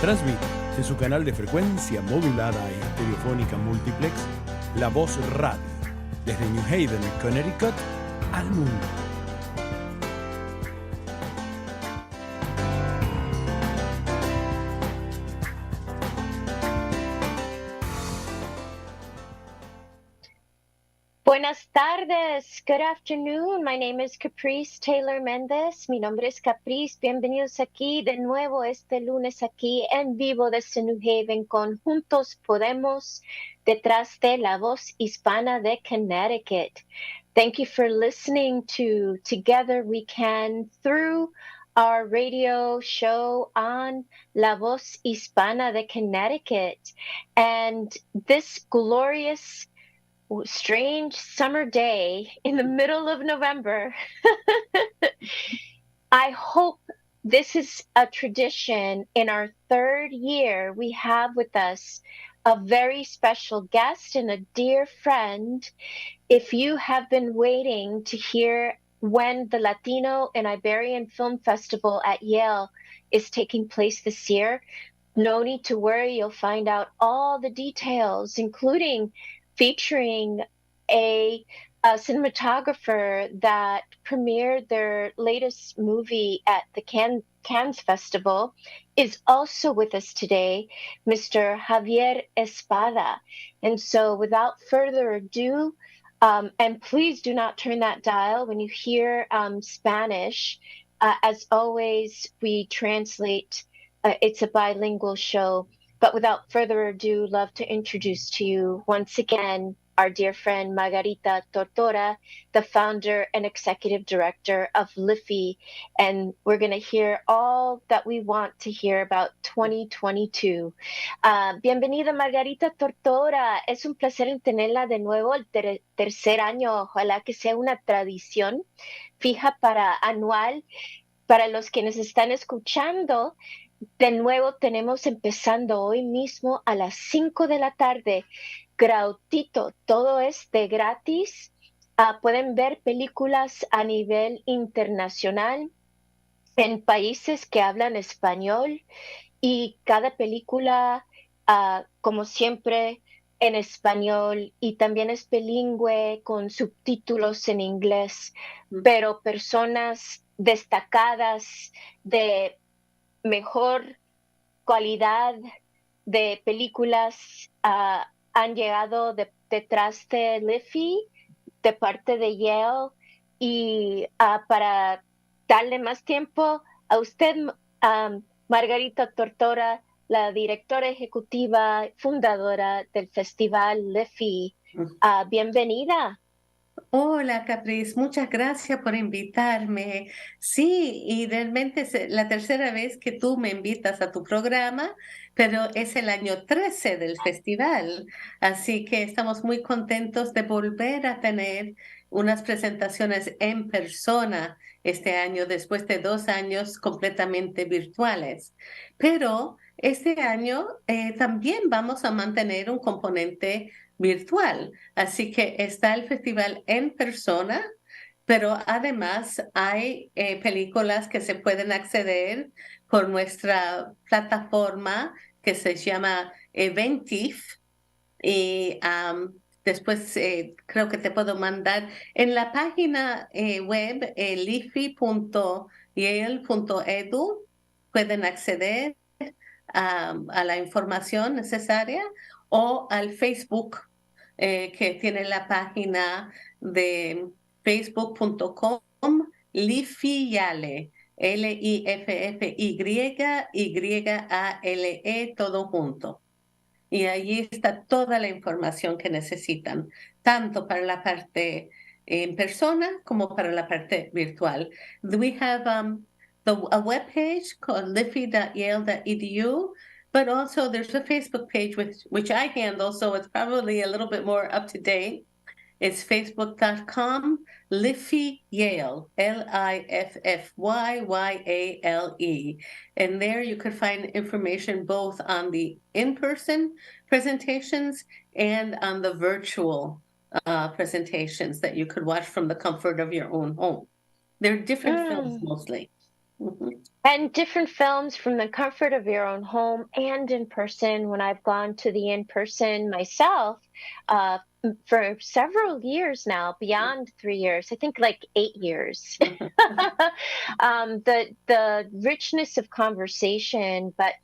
Transmite de su canal de frecuencia modulada e estereofónica multiplex La Voz Radio, desde New Haven, Connecticut, al mundo. Buenas tardes. Good afternoon. My name is Caprice Taylor Méndez. Mi nombre es Caprice. Bienvenidos aquí de nuevo este lunes aquí en vivo desde New Haven con Juntos Podemos detrás de la voz hispana de Connecticut. Thank you for listening to Together We Can through our radio show on La Voz Hispana de Connecticut. And this glorious strange summer day in the middle of November. I hope this is a tradition. In our third year, we have with us a very special guest and a dear friend. If you have been waiting to hear when the Latino and Iberian Film Festival at Yale is taking place this year, no need to worry. You'll find out all the details, including featuring a cinematographer that premiered their latest movie at the Cannes Festival, is also with us today, Mr. Javier Espada. And so without further ado, and please do not turn that dial when you hear Spanish. As always, we translate. It's a bilingual show. But without further ado, love to introduce to you once again our dear friend Margherita Tortora, the founder and executive director of LIFI. And we're going to hear all that we want to hear about 2022. Bienvenida Margherita Tortora. Es un placer en tenerla de nuevo el tercer año. Ojalá que sea una tradición fija para anual. Para los que nos están escuchando, de nuevo tenemos empezando hoy mismo a las 5 de la tarde, gratuito, todo es de gratis. Pueden ver películas a nivel internacional en países que hablan español y cada película, como siempre, en español y también es bilingüe con subtítulos en inglés, pero personas destacadas de mejor calidad de películas han llegado detrás de LIFI, de parte de Yale, y para darle más tiempo a usted, Margherita Tortora, la directora ejecutiva, fundadora del Festival LIFI. Bienvenida. Hola, Caprice, muchas gracias por invitarme. Sí, y realmente es la tercera vez que tú me invitas a tu programa, pero es el año 13 del festival, así que estamos muy contentos de volver a tener unas presentaciones en persona este año, después de 2 años completamente virtuales. Pero este año también vamos a mantener un componente virtual. Así que está el festival en persona, pero además hay películas que se pueden acceder por nuestra plataforma que se llama Eventif. Y después creo que te puedo mandar en la página web lifi.yale.edu. Pueden acceder a la información necesaria o al Facebook que tiene la página de facebook.com Yale, LIFFYYALE, todo junto. Y allí está toda la información que necesitan, tanto para la parte en persona como para la parte virtual. We have a webpage called liffy.yale.edu, but also there's a Facebook page which I handle, so it's probably a little bit more up to date. It's facebook.com Liffy Yale, Liffyyale. And there you can find information both on the in-person presentations and on the virtual presentations that you could watch from the comfort of your own home. They're different films mostly. And different films from the comfort of your own home and in person. When I've gone to the in-person myself for several years now, beyond 3 years, I think like 8 years. The richness of conversation, but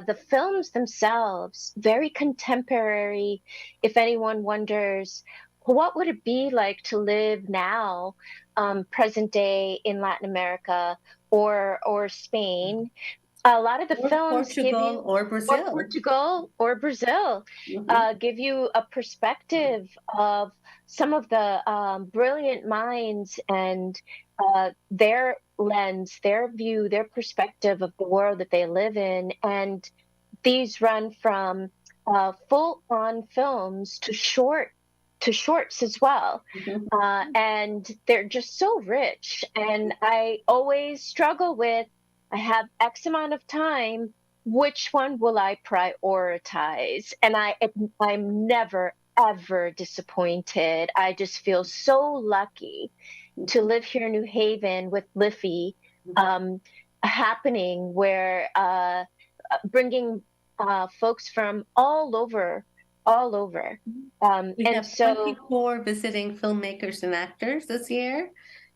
the films themselves, very contemporary. If anyone wonders, what would it be like to live now, present day in Latin America or Spain? A lot of the films Portugal or Brazil. or Portugal or Brazil give you a perspective of some of the brilliant minds and their lens, their view, their perspective of the world that they live in. And these run from full-on films to shorts as well. And they're just so rich. And I always struggle with, I have X amount of time, which one will I prioritize? And I'm never, ever disappointed. I just feel so lucky to live here in New Haven with Liffy happening, where bringing folks from all over. We have 24 visiting filmmakers and actors this year,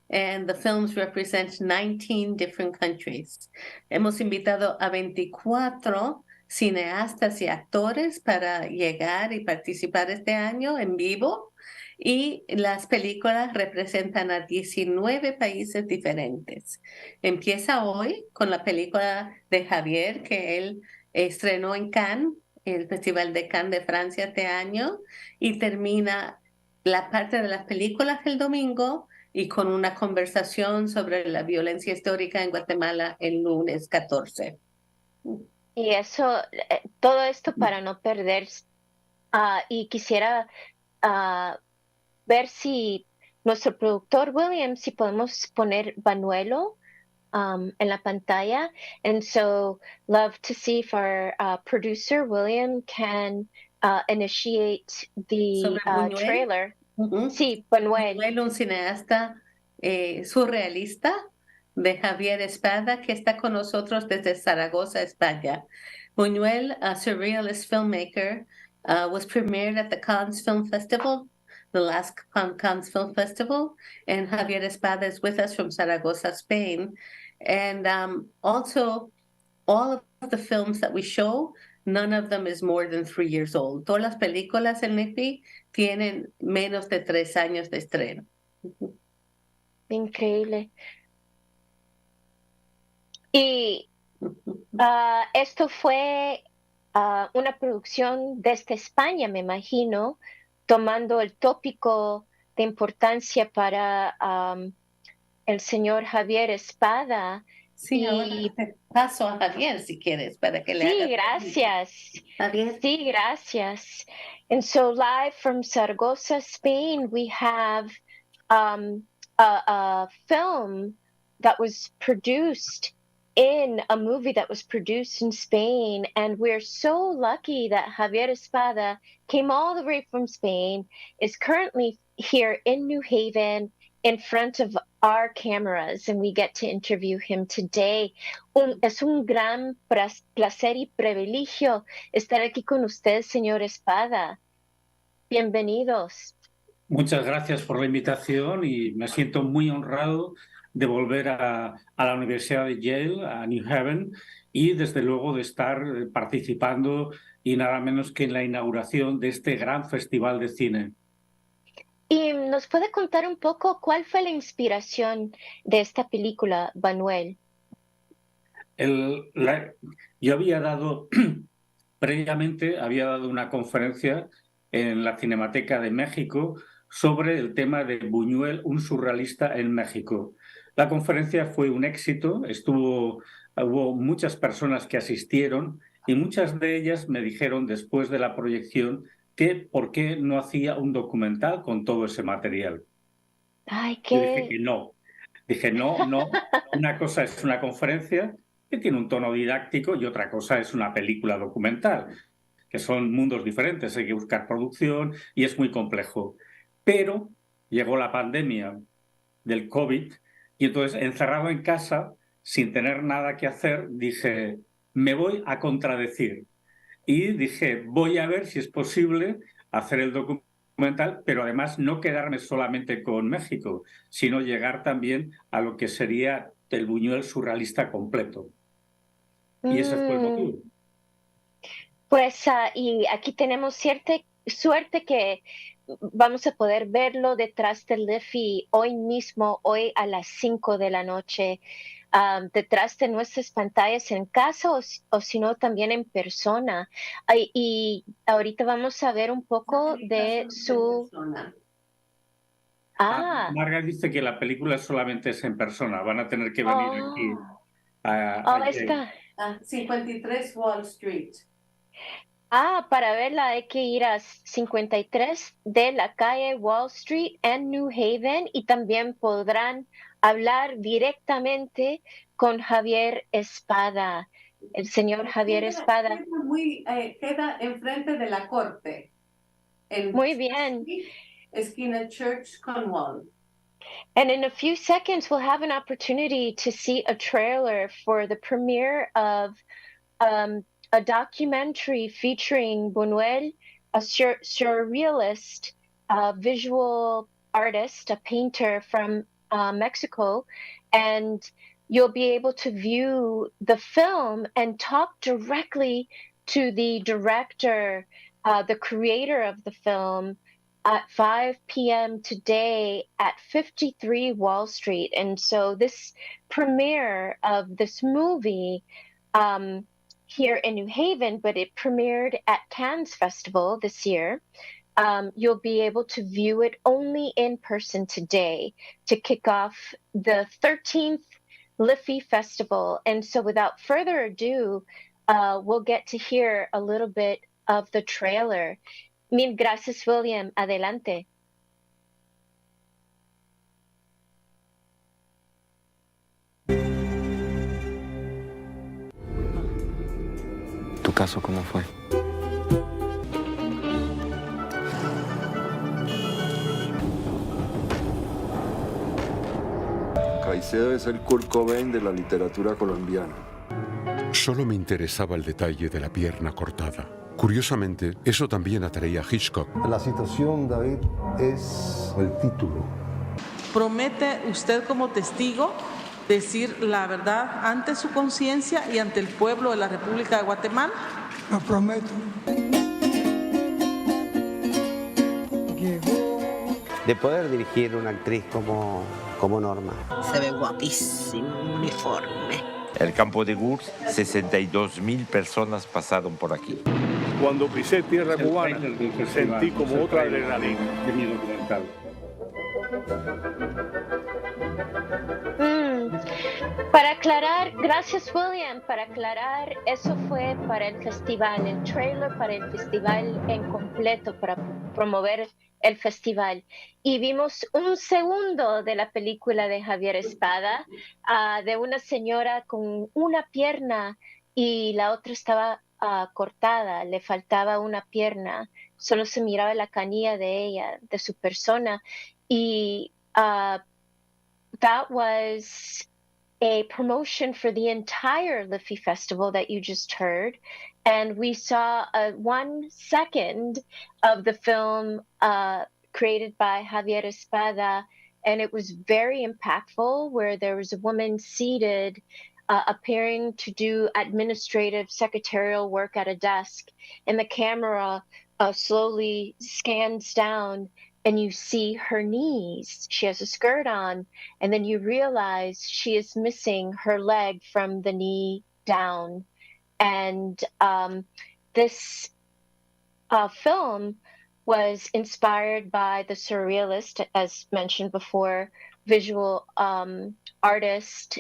and the films represent 19 different countries. Hemos invitado a 24 cineastas y actores para llegar y participar este año en vivo, y las películas representan a 19 países diferentes. Empieza hoy con la película de Javier, que él estrenó en Cannes, el Festival de Cannes de Francia este año, y termina la parte de las películas el domingo y con una conversación sobre la violencia histórica en Guatemala el lunes 14. Y eso, todo esto para no perder. Y quisiera ver si nuestro productor William, si podemos poner Banuelo en la pantalla. And so love to see if our producer William can initiate the trailer. Sí, Banuel. Banuel, un cineasta surrealista de Javier Espada, que está con nosotros desde Zaragoza, España. Buñuel, a surrealist filmmaker, was premiered at the Cannes Film Festival, the last Cannes Film Festival, and Javier Espada is with us from Zaragoza, Spain. And also, all of the films that we show, none of them is more than 3 years old. Todas las películas en Liffy tienen menos de 3 años de estreno. Increíble. Y esto fue una producción desde España, me imagino, tomando el tópico de importancia para el señor Javier Espada. Sí, ahora te paso a Javier si quieres para que le haga. Sí, gracias. Javier. Sí, gracias. And so live from Zaragoza, Spain, we have a film that was produced in a movie that was produced in Spain. And we're so lucky that Javier Espada came all the way from Spain, is currently here in New Haven in front of our cameras, and we get to interview him today. Es un gran placer y privilegio estar aquí con usted, señor Espada. Bienvenidos. Muchas gracias por la invitación y me siento muy honrado de volver a la Universidad de Yale, a New Haven, y desde luego de estar participando y nada menos que en la inauguración de este gran festival de cine. ¿Y nos puede contar un poco cuál fue la inspiración de esta película, Banuel? Yo previamente había dado una conferencia en la Cinemateca de México sobre el tema de Buñuel, un surrealista en México. La conferencia fue un éxito, hubo muchas personas que asistieron y muchas de ellas me dijeron después de la proyección que por qué no hacía un documental con todo ese material. Ay, Yo dije qué. que no. Dije, no, no. Una cosa es una conferencia que tiene un tono didáctico y otra cosa es una película documental, que son mundos diferentes, hay que buscar producción y es muy complejo. Pero llegó la pandemia del COVID y entonces, encerrado en casa, sin tener nada que hacer, dije, me voy a contradecir. Y dije, voy a ver si es posible hacer el documental, pero además no quedarme solamente con México, sino llegar también a lo que sería el Buñuel surrealista completo. Y ese fue el Mm, motivo. pues y aquí tenemos cierta suerte que vamos a poder verlo detrás del Liffey hoy mismo, hoy a las 5 de la noche, detrás de nuestras pantallas en casa o si no también en persona. Ay, y ahorita vamos a ver un poco de su. Ah, Marga dice que la película solamente es en persona, van a tener que venir aquí oh, a oh, Yale. está. 53 Wall Street. Para verla hay que ir a 53 de la calle Wall Street en New Haven y también podrán hablar directamente con Javier Espada, el señor Javier Espada. Queda enfrente de la corte, en Muy bien. esquina Church Conwall. And in a few seconds, we'll have an opportunity to see a trailer for the premiere of a documentary featuring Buñuel, a surrealist visual artist, a painter from Mexico, and you'll be able to view the film and talk directly to the director, the creator of the film, at 5 p.m. today at 53 Wall Street. And so this premiere of this movie here in New Haven, but it premiered at Cannes Festival this year. You'll be able to view it only in person today to kick off the 13th Liffey Festival. And so without further ado, we'll get to hear a little bit of the trailer. Mil gracias, William. Adelante. ¿Tu caso cómo fue? Caicedo es el Kurt Cobain de la literatura colombiana. Solo me interesaba el detalle de la pierna cortada. Curiosamente, eso también atraía a Hitchcock. La situación, David, es el título. ¿Promete usted como testigo decir la verdad ante su conciencia y ante el pueblo de la República de Guatemala? Lo prometo. De poder dirigir una actriz como Norma. Se ve guapísimo, uniforme. El campo de Gurs, 62,000 personas pasaron por aquí. Cuando pisé tierra cubana, sentí como otra adrenalina. De mi documental. Para aclarar, gracias William, para aclarar, eso fue para el festival, el trailer para el festival en completo, para promover el festival. Y vimos un segundo de la película de Javier Espada, de una señora con una pierna y la otra estaba cortada, le faltaba una pierna, solo se miraba la canilla de ella, de su persona. Y that was a promotion for the entire Liffey Festival that you just heard. And we saw 1 second of the film created by Javier Espada, and it was very impactful, where there was a woman seated appearing to do administrative secretarial work at a desk, and the camera slowly scans down and you see her knees. She has a skirt on, and then you realize she is missing her leg from the knee down. And this film was inspired by the surrealist, as mentioned before, visual artist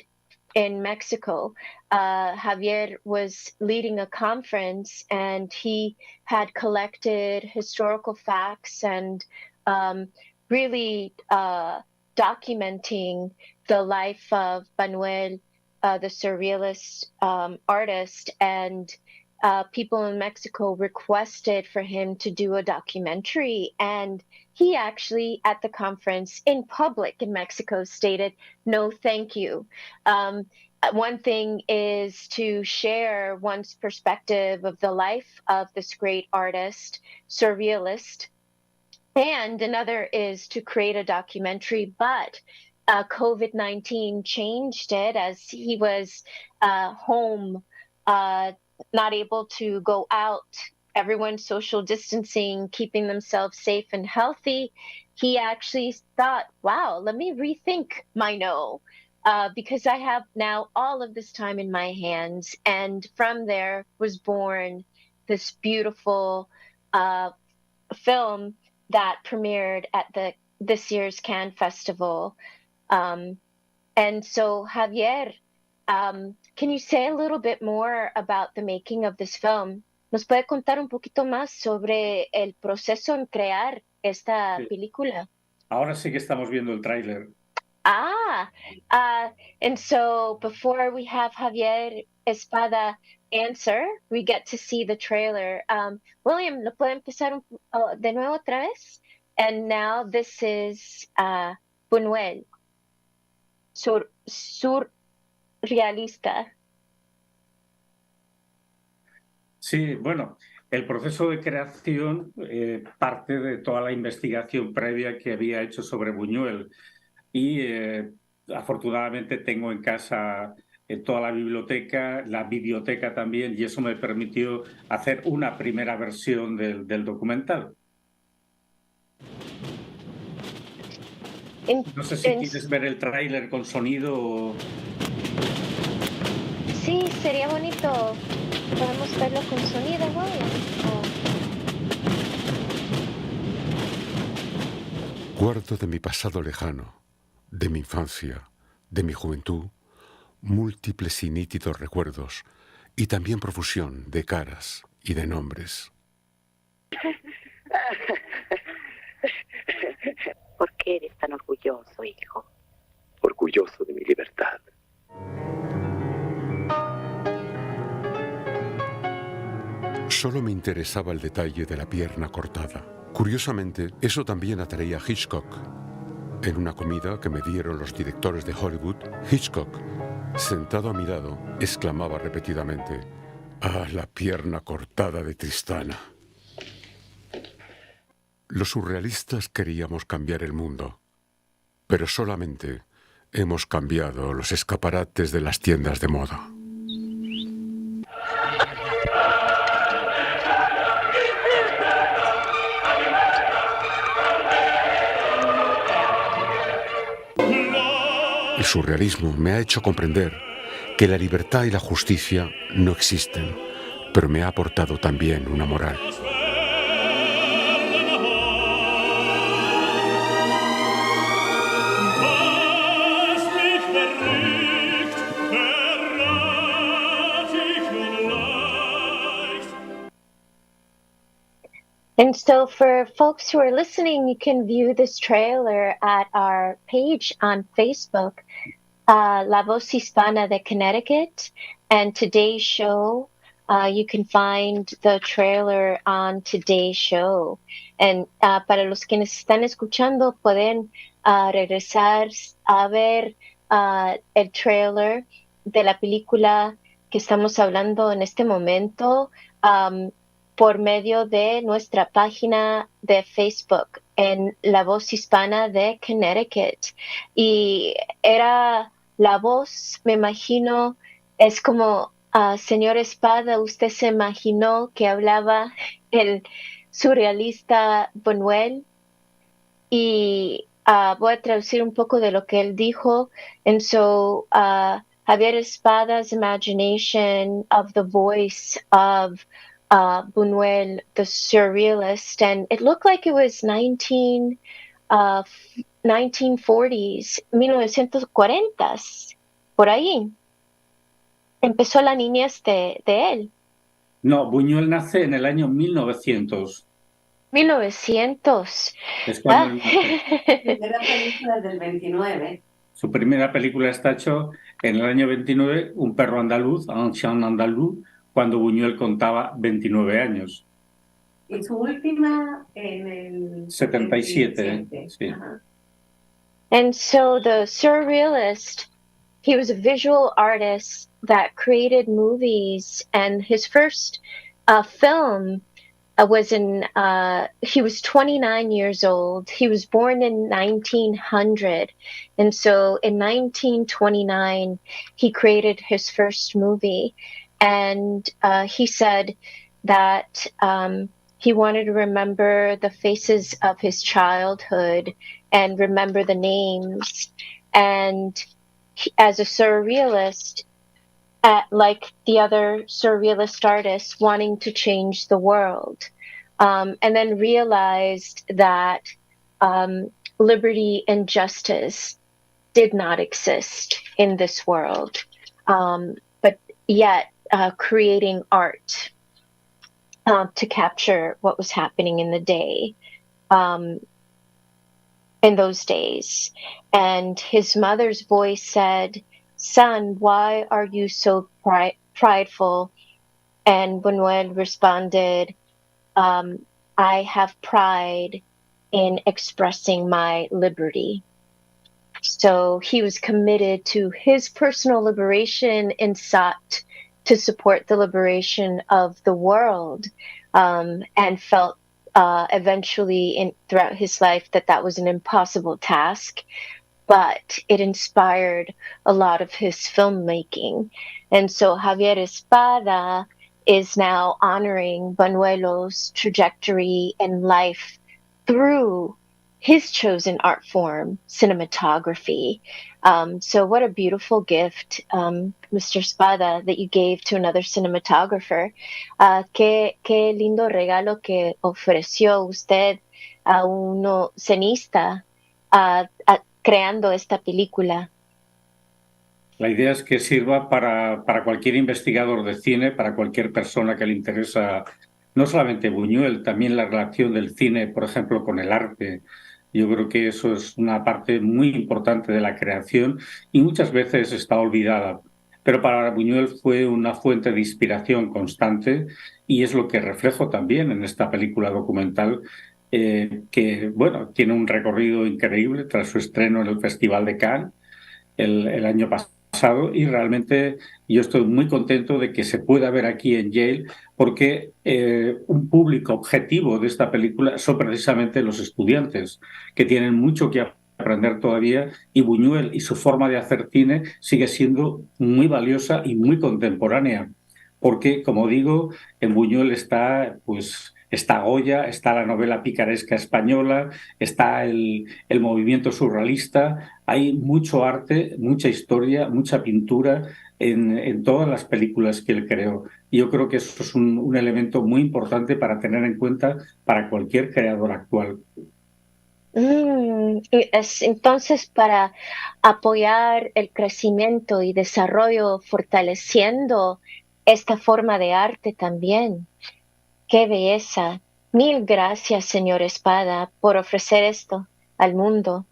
in Mexico. Javier was leading a conference, and he had collected historical facts and really documenting the life of Manuel, the surrealist artist, and people in Mexico requested for him to do a documentary. And he actually, at the conference in public in Mexico, stated, "No, thank you." One thing is to share one's perspective of the life of this great artist, surrealist, and another is to create a documentary. But COVID-19 changed it, as he was home, not able to go out, everyone social distancing, keeping themselves safe and healthy. He actually thought, wow, let me rethink my no, because I have now all of this time in my hands. And from there was born this beautiful film that premiered at this year's Cannes Festival. And so, Javier, can you say a little bit more about the making of this film? ¿Nos puede contar un poquito más sobre el proceso en crear esta película? Ahora sí que estamos viendo el tráiler. And so before we have Javier Espada answer, we get to see the trailer. William, ¿lo puede empezar de nuevo otra vez? And now this is Buñuel, surrealista. Sí, bueno, el proceso de creación parte de toda la investigación previa que había hecho sobre Buñuel. Y afortunadamente tengo en casa toda la biblioteca también, y eso me permitió hacer una primera versión del documental. No sé si quieres ver el tráiler con sonido o... Sí, sería bonito. Podemos verlo con sonido, Guardo de mi pasado lejano, de mi infancia, de mi juventud, múltiples y nítidos recuerdos, y también profusión de caras y de nombres. ¿Por qué eres tan orgulloso, hijo? Orgulloso de mi libertad. Solo me interesaba el detalle de la pierna cortada. Curiosamente, eso también atraía a Hitchcock. En una comida que me dieron los directores de Hollywood, Hitchcock, sentado a mi lado, exclamaba repetidamente: «¡Ah, la pierna cortada de Tristana!». Los surrealistas queríamos cambiar el mundo, pero solamente hemos cambiado los escaparates de las tiendas de moda. El surrealismo me ha hecho comprender que la libertad y la justicia no existen, pero me ha aportado también una moral. And so for folks who are listening, you can view this trailer at our page on Facebook, La Voz Hispana de Connecticut, and today's show. You can find the trailer on today's show. And para los quienes están escuchando, pueden regresar a ver el trailer de la película que estamos hablando en este momento, por medio de nuestra página de Facebook en La Voz Hispana de Connecticut. Y era la voz, me imagino, es como, señor Espada, usted se imaginó que hablaba el surrealista Buñuel. Y voy a traducir un poco de lo que él dijo. And so Javier Espada's imagination of the voice of Buñuel, the surrealist, and it looked like it was 1940s, 1940s, por ahí. empezó la niñez de él. No, Buñuel nace en el año 1900. 1900. Es cuando Ah. él nace. Primera película del 29. Su primera película está hecha en el año 29, Un perro andaluz, Un chien andaluz, cuando Buñuel contaba 29 años. Y su última en el 77, sí. Ajá. And so the surrealist, he was a visual artist that created movies, and his first film was he was 29 years old. He was born in 1900. And so in 1929, he created his first movie. And he said that he wanted to remember the faces of his childhood and remember the names. And as a surrealist, like the other surrealist artists, wanting to change the world, and then realized that liberty and justice did not exist in this world, but yet creating art to capture what was happening in the day. In those days. And his mother's voice said, "Son, why are you so prideful?" And Buñuel responded, "I have pride in expressing my liberty." So he was committed to his personal liberation and sought to support the liberation of the world, and felt eventually throughout his life that was an impossible task, but it inspired a lot of his filmmaking. And so Javier Espada is now honoring Buñuel's trajectory and life through his chosen art form, cinematography. So what a beautiful gift, Mr. Espada, that you gave to another cinematographer. Qué lindo regalo que ofreció usted a uno cenista creando esta película. La idea es que sirva para cualquier investigador de cine, para cualquier persona que le interesa, no solamente Buñuel, también la relación del cine, por ejemplo, con el arte. Yo creo que eso es una parte muy importante de la creación y muchas veces está olvidada. Pero para Buñuel fue una fuente de inspiración constante y es lo que reflejo también en esta película documental que, bueno, tiene un recorrido increíble tras su estreno en el Festival de Cannes el año pasado y realmente yo estoy muy contento de que se pueda ver aquí en Yale porque un público objetivo de esta película son precisamente los estudiantes que tienen mucho que aprender todavía y Buñuel y su forma de hacer cine sigue siendo muy valiosa y muy contemporánea porque, como digo, en Buñuel está Goya, está la novela picaresca española, está el movimiento surrealista, hay mucho arte, mucha historia, mucha pintura en todas las películas que él creó. Y yo creo que eso es un elemento muy importante para tener en cuenta para cualquier creador actual. Entonces, para apoyar el crecimiento y desarrollo, fortaleciendo esta forma de arte también. ¡Qué belleza! Mil gracias, señor Espada, por ofrecer esto al mundo.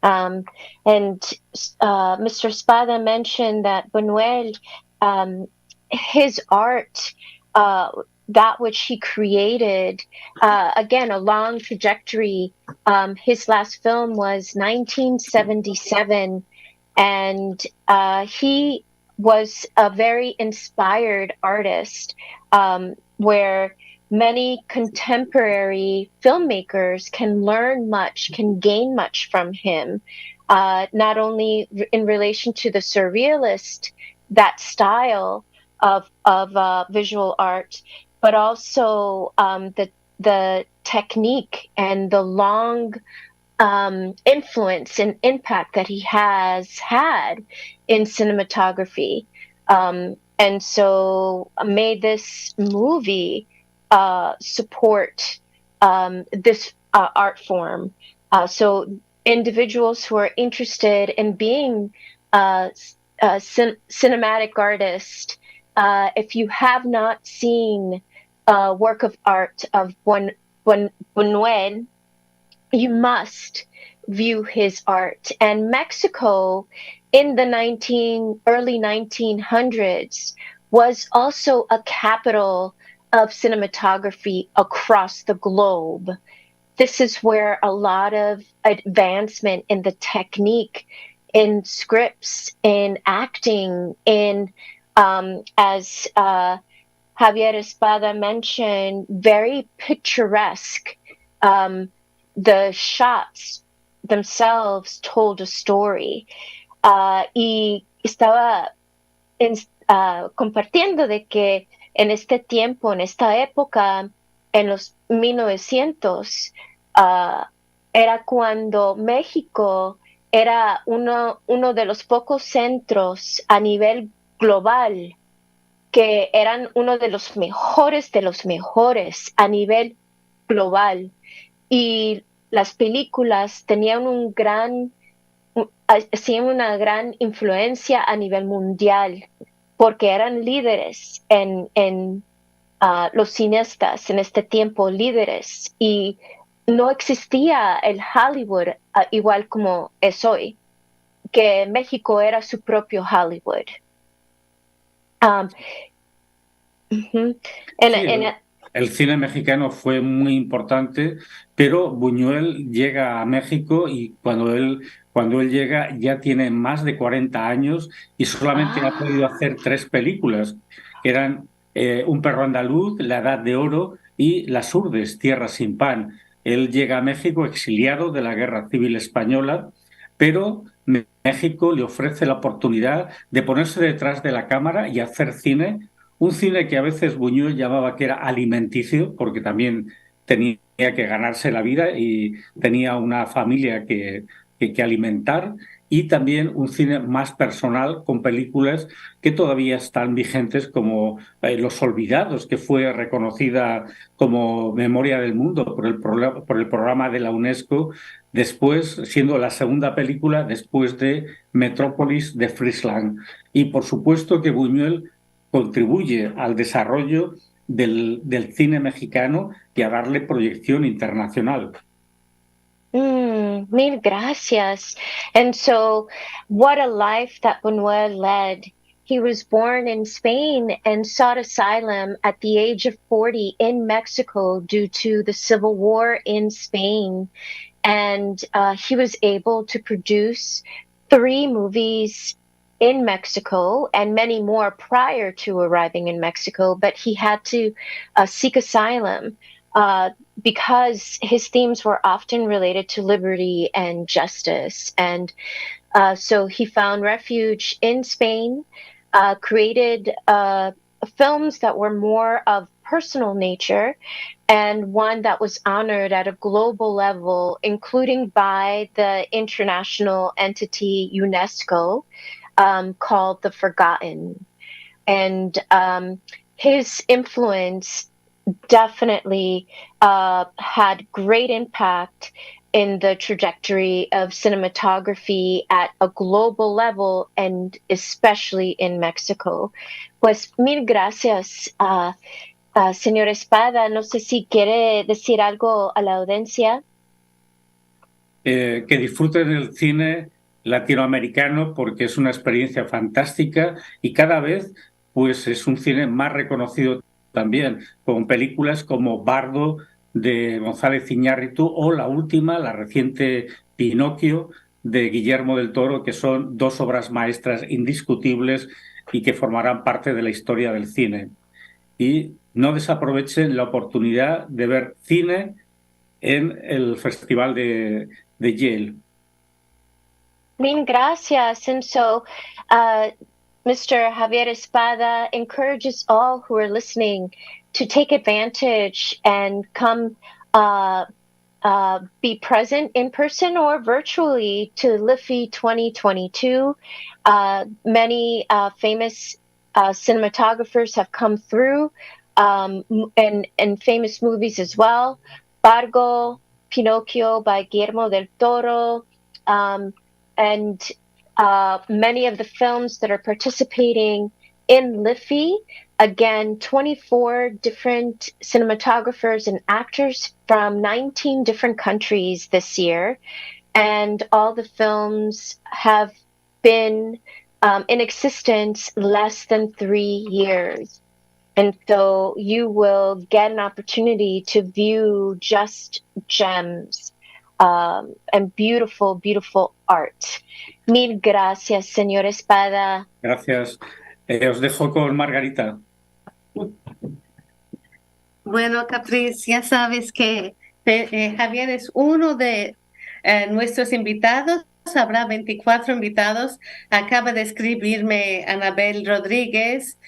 And Mr. Espada mentioned that Buñuel, his art, that which he created, again, a long trajectory. His last film was 1977, and he was a very inspired artist, where many contemporary filmmakers can learn much, can gain much from him, not only in relation to the surrealist, that style of visual art, but also the technique and the long influence and impact that he has had in cinematography. And so may this movie support this art form. So individuals who are interested in being cinematic artist. If you have not seen a work of art of Buñuel, you must view his art. And Mexico in the early 1900s was also a capital of cinematography across the globe. This is where a lot of advancement in the technique, in scripts, in acting, in as Javier Espada mentioned, very picturesque. The shots themselves told a story. Y estaba compartiendo de que en este tiempo, en esta época, en los 1900, era cuando México era uno de los pocos centros a nivel global que eran uno de los mejores a nivel global. Y las películas tenían hacían una gran influencia a nivel mundial porque eran líderes en los cineastas en este tiempo, líderes, y no existía el Hollywood igual como es hoy, que México era su propio Hollywood. El cine mexicano fue muy importante, pero Buñuel llega a México y cuando él llega ya tiene más de 40 años y solamente ha podido hacer 3 películas, que eran Un perro andaluz, La Edad de Oro y Las Urdes, Tierra sin pan. Él llega a México exiliado de la Guerra Civil Española, pero México le ofrece la oportunidad de ponerse detrás de la cámara y hacer cine. Un cine que a veces Buñuel llamaba que era alimenticio, porque también tenía que ganarse la vida y tenía una familia que alimentar, y también un cine más personal con películas que todavía están vigentes como Los Olvidados, que fue reconocida como Memoria del Mundo por el programa de la UNESCO, después siendo la segunda película después de Metrópolis de Friesland. Y por supuesto que Buñuel contribuye al desarrollo del cine mexicano y a darle proyección internacional. Mil gracias. And so, what a life that Buñuel led. He was born in Spain and sought asylum at the age of 40 in Mexico due to the civil war in Spain. And he was able to produce 3 movies in Mexico and many more prior to arriving in Mexico, but he had to seek asylum because his themes were often related to liberty and justice. And so he found refuge in Spain, created films that were more of personal nature, and one that was honored at a global level, including by the international entity UNESCO, called The Forgotten. And his influence definitely had great impact in the trajectory of cinematography at a global level, and especially in Mexico. Pues mil gracias, señor Espada. No sé si quiere decir algo a la audiencia. Que disfruten del cine latinoamericano porque es una experiencia fantástica y cada vez pues es un cine más reconocido también, con películas como Bardo de González Iñárritu o la última, la reciente Pinocchio de Guillermo del Toro, que son 2 obras maestras indiscutibles y que formarán parte de la historia del cine. Y no desaprovechen la oportunidad de ver cine en el Festival de Yale. Mil gracias. And so, Mr. Javier Espada encourages all who are listening to take advantage and come be present in person or virtually to LIFFI 2022. Many famous cinematographers have come through and famous movies as well. Bargo, Pinocchio by Guillermo del Toro, and many of the films that are participating in LIFI. Again, 24 different cinematographers and actors from 19 different countries this year. And all the films have been in existence less than 3 years. And so you will get an opportunity to view just gems and beautiful, beautiful art. Mil gracias, señor Espada. Gracias. Os dejo con Margherita. Bueno, Caprice, ya sabes que Javier es uno de nuestros invitados. Habrá 24 invitados. Acaba de escribirme Anabel Rodríguez,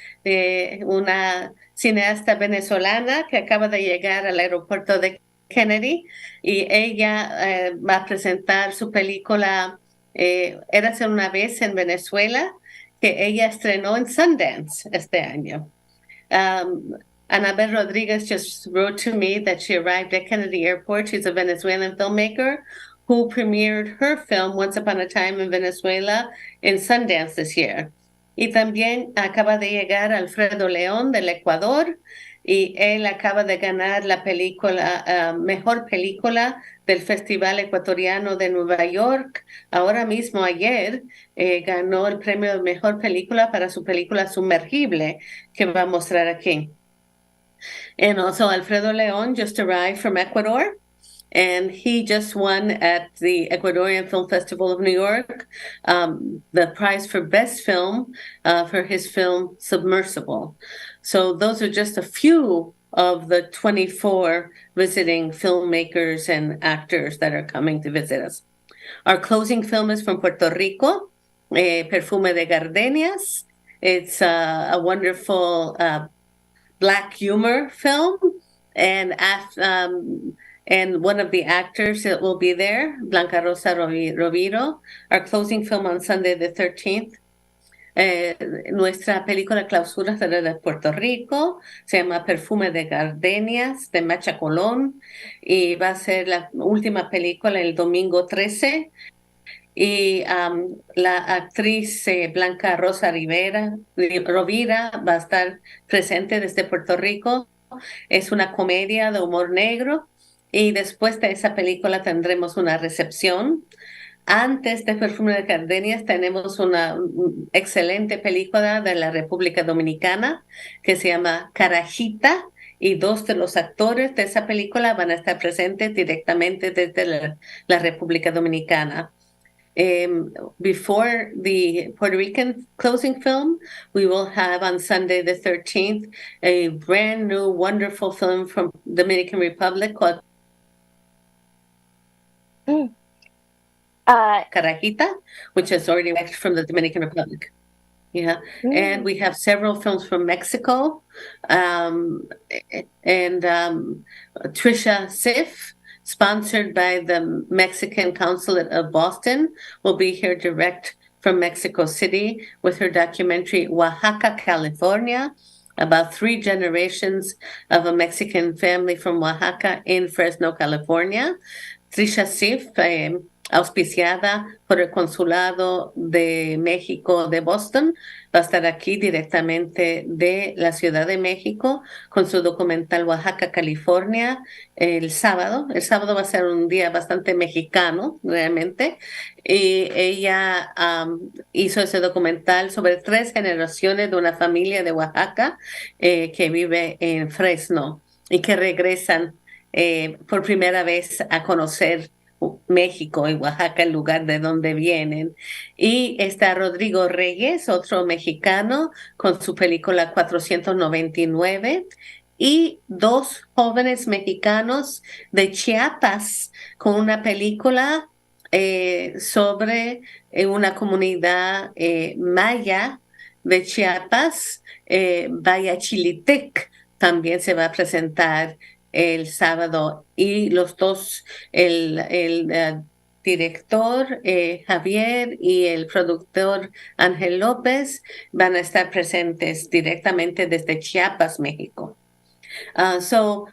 una cineasta venezolana que acaba de llegar al aeropuerto de Kennedy, y ella va a presentar su película Érase una vez en Venezuela, que ella estrenó en Sundance este año. Anabel Rodriguez just wrote to me that she arrived at Kennedy Airport. She's a Venezuelan filmmaker who premiered her film Once Upon a Time in Venezuela in Sundance this year. Y también acaba de llegar Alfredo León del Ecuador, y él acaba de ganar la película, mejor película del Festival Ecuatoriano de Nueva York. Ahora mismo, ayer, ganó el premio de mejor película para su película Sumergible, que va a mostrar aquí. And also Alfredo León just arrived from Ecuador, and he just won at the Ecuadorian Film Festival of New York the prize for Best Film for his film Submersible. So those are just a few of the 24 visiting filmmakers and actors that are coming to visit us. Our closing film is from Puerto Rico, Perfume de Gardenias. It's a wonderful Black humor film, and one of the actors that will be there, Blanca Rosa Roviro. Our closing film on Sunday the 13th. Nuestra película clausura será de Puerto Rico, se llama Perfume de Gardenias, de Macha Colón, y va a ser la última película el domingo 13. Y la actriz Blanca Rosa Rovira va a estar presente desde Puerto Rico. Es una comedia de humor negro, y después de esa película tendremos una recepción. Antes de Perfume de Gardenias tenemos una excelente película de la República Dominicana que se llama Carajita, y dos de los actores de esa película van a estar presentes directamente desde la República Dominicana. Before the Puerto Rican closing film, we will have on Sunday the 13th a brand new wonderful film from Dominican Republic called Carajita, which is already from the Dominican Republic. Yeah, and we have several films from Mexico, and Trisha Sif, sponsored by the Mexican Consulate of Boston, will be here direct from Mexico City with her documentary Oaxaca, California, about 3 generations of a Mexican family from Oaxaca in Fresno, California. Trisha Sif, auspiciada por el Consulado de México de Boston, va a estar aquí directamente de la Ciudad de México con su documental Oaxaca, California, el sábado. El sábado va a ser un día bastante mexicano, realmente. Y ella hizo ese documental sobre 3 generaciones de una familia de Oaxaca que vive en Fresno y que regresan por primera vez a conocer México y Oaxaca, el lugar de donde vienen. Y está Rodrigo Reyes, otro mexicano, con su película 499, y 2 jóvenes mexicanos de Chiapas con una película sobre una comunidad maya de Chiapas, Chilitec. También se va a presentar el sábado, y los dos, el director Javier y el productor Ángel López, van a estar presentes directamente desde Chiapas, México. So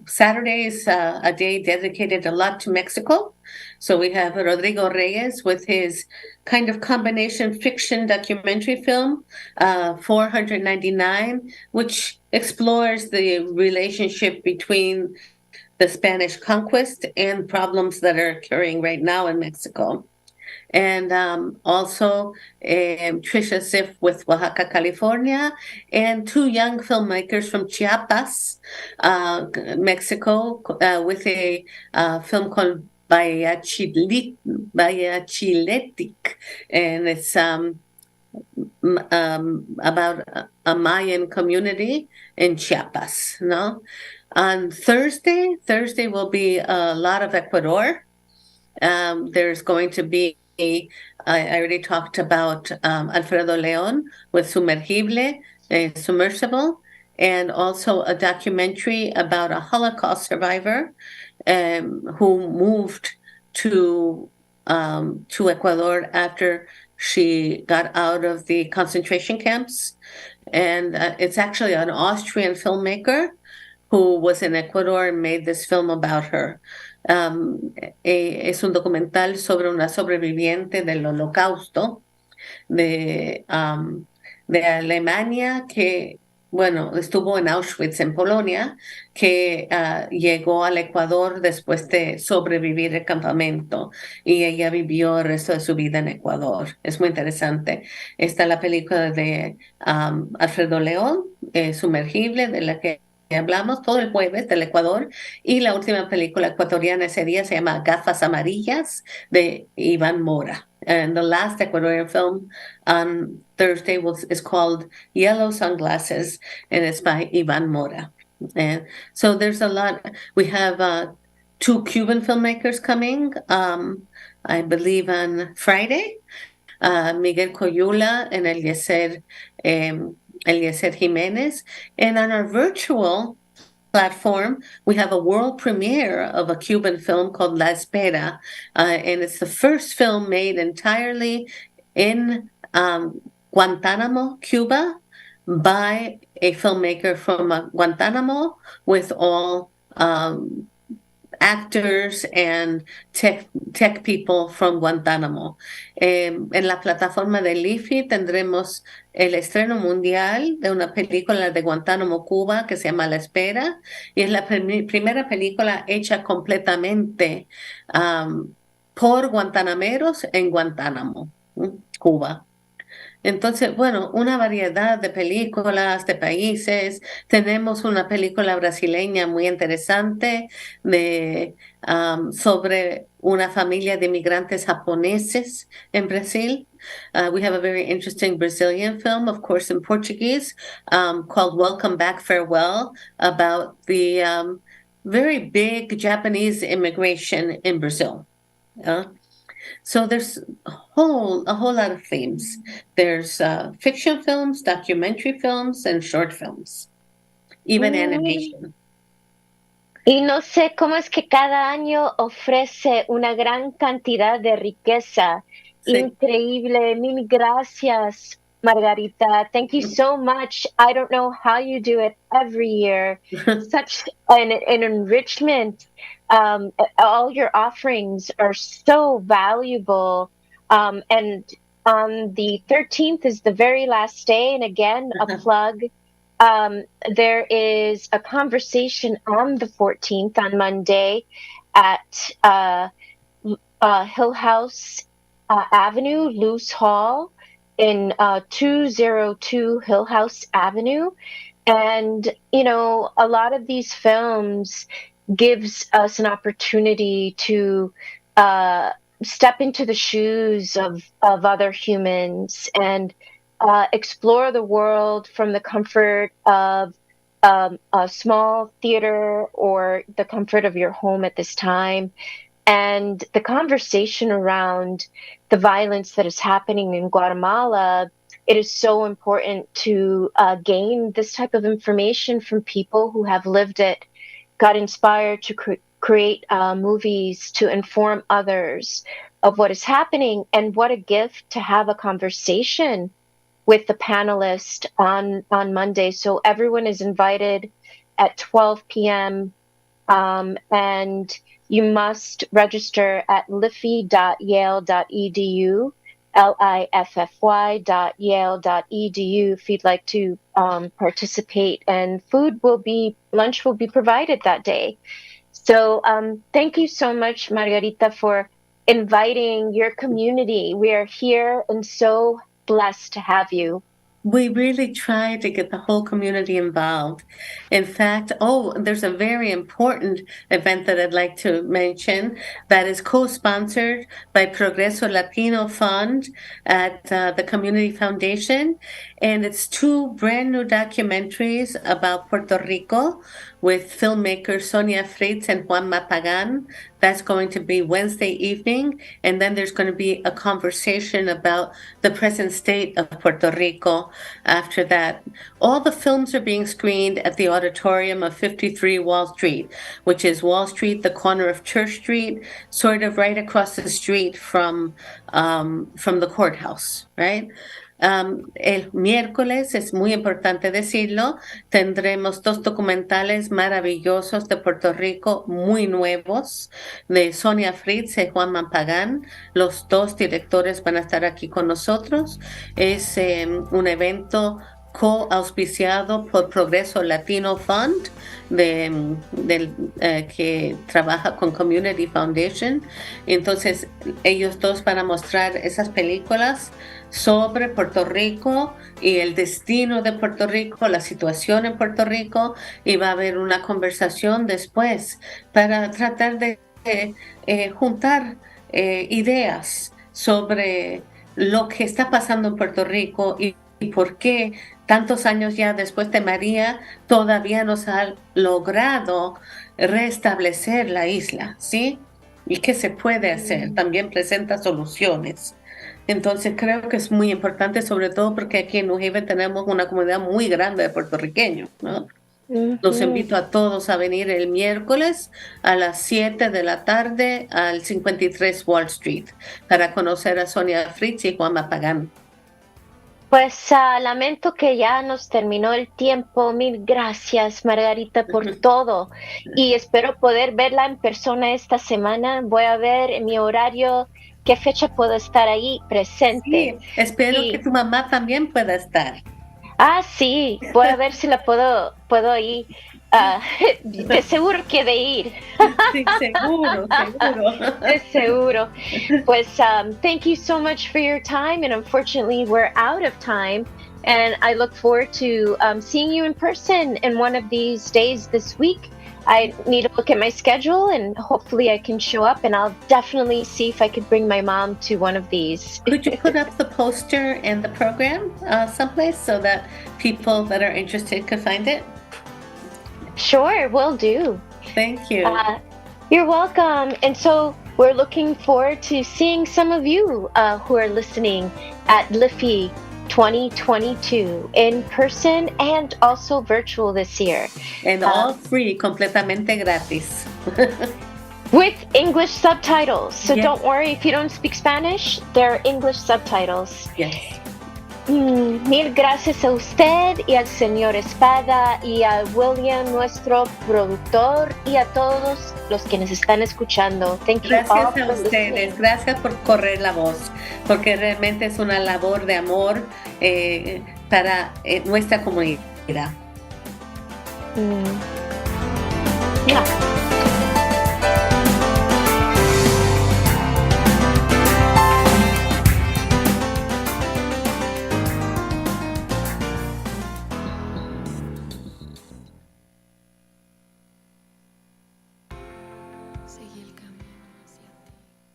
Saturday is a day dedicated a lot to Mexico. So we have Rodrigo Reyes with his kind of combination fiction documentary film, 499, which explores the relationship between the Spanish conquest and problems that are occurring right now in Mexico. And also Trisha Ziff with Oaxaca, California, and two young filmmakers from Chiapas, Mexico, with a film called Bayachiletic, and it's about a Mayan community in Chiapas. No, on Thursday will be a lot of Ecuador. There's going to be I already talked about Alfredo Leon with Sumergible, Submersible, and also a documentary about a Holocaust survivor who moved to Ecuador after she got out of the concentration camps. And it's actually an Austrian filmmaker who was in Ecuador and made this film about her. Es un documental sobre una sobreviviente del Holocausto de Alemania que, bueno, estuvo en Auschwitz, en Polonia, que llegó al Ecuador después de sobrevivir el campamento y ella vivió el resto de su vida en Ecuador. Es muy interesante. Está la película de Alfredo León, Sumergible, de la que hablamos todo el jueves del Ecuador, y la última película ecuatoriana ese día se llama Gafas Amarillas de Iván Mora. And the last Ecuadorian film on Thursday is called Yellow Sunglasses, and it's by Iván Mora. And so there's a lot. We have two Cuban filmmakers coming, I believe on Friday, Miguel Coyula and Eliezer Jimenez. And on our virtual platform, we have a world premiere of a Cuban film called La Espada, and it's the first film made entirely in Guantanamo, Cuba, by a filmmaker from Guantanamo, with all actors and tech people from Guantánamo. En la plataforma de LIFI tendremos el estreno mundial de una película de Guantánamo, Cuba, que se llama La Espera, y es la primera película hecha completamente por guantanameros en Guantánamo, Cuba. Entonces, bueno, una variedad de películas, de países. Tenemos una película brasileña muy interesante sobre una familia de inmigrantes japoneses en Brasil. We have a very interesting Brazilian film, of course, in Portuguese, called Welcome Back, Farewell, about the very big Japanese immigration in Brazil. So there's a whole lot of themes. There's fiction films, documentary films, and short films, even animation. Y no sé cómo es que cada año ofrece una gran cantidad de riqueza. Sí. Increíble. Mil gracias, Margherita. Thank you so much. I don't know how you do it every year. Such an enrichment. All your offerings are so valuable. And on the 13th is the very last day. And again, a plug. There is a conversation on the 14th, on Monday, at Hill House Avenue, Luce Hall, in 202 Hill House Avenue. And, you know, a lot of these films gives us an opportunity to step into the shoes of other humans and explore the world from the comfort of a small theater or the comfort of your home at this time. And the conversation around the violence that is happening in Guatemala, it is so important to gain this type of information from people who have lived it, got inspired to create movies to inform others of what is happening. And what a gift to have a conversation with the panelist on Monday. So everyone is invited at 12 p.m. And you must register at liffy.yale.edu, liffy.yale.edu if you'd like to participate, and lunch will be provided that day. So thank you so much, Margherita, for inviting your community. We are here and so blessed to have you. We really try to get the whole community involved. In fact, there's a very important event that I'd like to mention that is co-sponsored by Progreso Latino Fund at the Community Foundation. And it's 2 brand new documentaries about Puerto Rico with filmmakers Sonia Fritz and Juan Mapagan. That's going to be Wednesday evening. And then there's going to be a conversation about the present state of Puerto Rico after that. All the films are being screened at the auditorium of 53 Wall Street, which is Wall Street, the corner of Church Street, sort of right across the street from the courthouse, right? El miércoles, es muy importante decirlo, tendremos 2 documentales maravillosos de Puerto Rico, muy nuevos, de Sonia Fritz y Juan Mapagan. Los 2 directores van a estar aquí con nosotros. Es un evento co-auspiciado por Progreso Latino Fund, que trabaja con Community Foundation. Entonces, ellos 2 van a mostrar esas películas sobre Puerto Rico y el destino de Puerto Rico, la situación en Puerto Rico, y va a haber una conversación después para tratar de juntar ideas sobre lo que está pasando en Puerto Rico y por qué tantos años ya después de María todavía no se ha logrado restablecer la isla, ¿sí? Y qué se puede hacer, también presenta soluciones. Entonces creo que es muy importante, sobre todo porque aquí en New Haven tenemos una comunidad muy grande de puertorriqueños, ¿no? Los invito a todos a venir el miércoles a las 7 de la tarde al 53 Wall Street para conocer a Sonia Fritz y Juan Mapagan. Pues lamento que ya nos terminó el tiempo. Mil gracias, Margherita, por todo. Y espero poder verla en persona esta semana. Voy a ver en mi horario qué fecha puedo estar ahí presente. Sí, espero que tu mamá también pueda estar. Sí, voy a ver si la puedo ir. De seguro que de ir. Sí, seguro. De seguro. Pues thank you so much for your time, and unfortunately we're out of time, and I look forward to seeing you in person in one of these days this week. I need to look at my schedule, and hopefully I can show up, and I'll definitely see if I could bring my mom to one of these. Could you put up the poster and the program someplace so that people that are interested could find it? Sure, will do. Thank you. You're welcome. And so we're looking forward to seeing some of you who are listening at Liffy 2022 in person and also virtual this year. And all free, completamente gratis. With English subtitles. So Yes. don't worry if you don't speak Spanish, there are English subtitles. Yes. Mil gracias a usted y al señor Espada y a William, nuestro productor, y a todos los que nos están escuchando. Thank you all Gracias for a ustedes, listening. gracias por correr la voz, porque realmente es una labor de amor para nuestra comunidad. Yeah.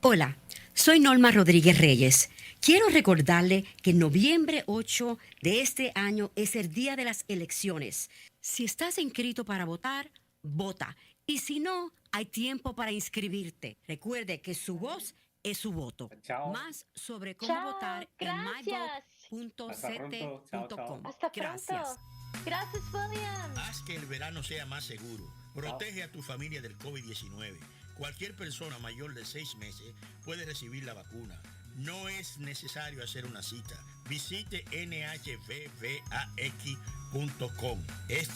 Hola, soy Norma Rodríguez Reyes. Quiero recordarle que noviembre 8 de este año es el día de las elecciones. Si estás inscrito para votar, vota. Y si no, hay tiempo para inscribirte. Recuerde que su voz es su voto. Chao. Más sobre cómo votar en myvote.ct.com. Hasta Gracias. pronto. Gracias, William. Haz que el verano sea más seguro. Protege a tu familia del COVID-19. Cualquier persona mayor de 6 meses puede recibir la vacuna. No es necesario hacer una cita. Visite nhvvax.com. Este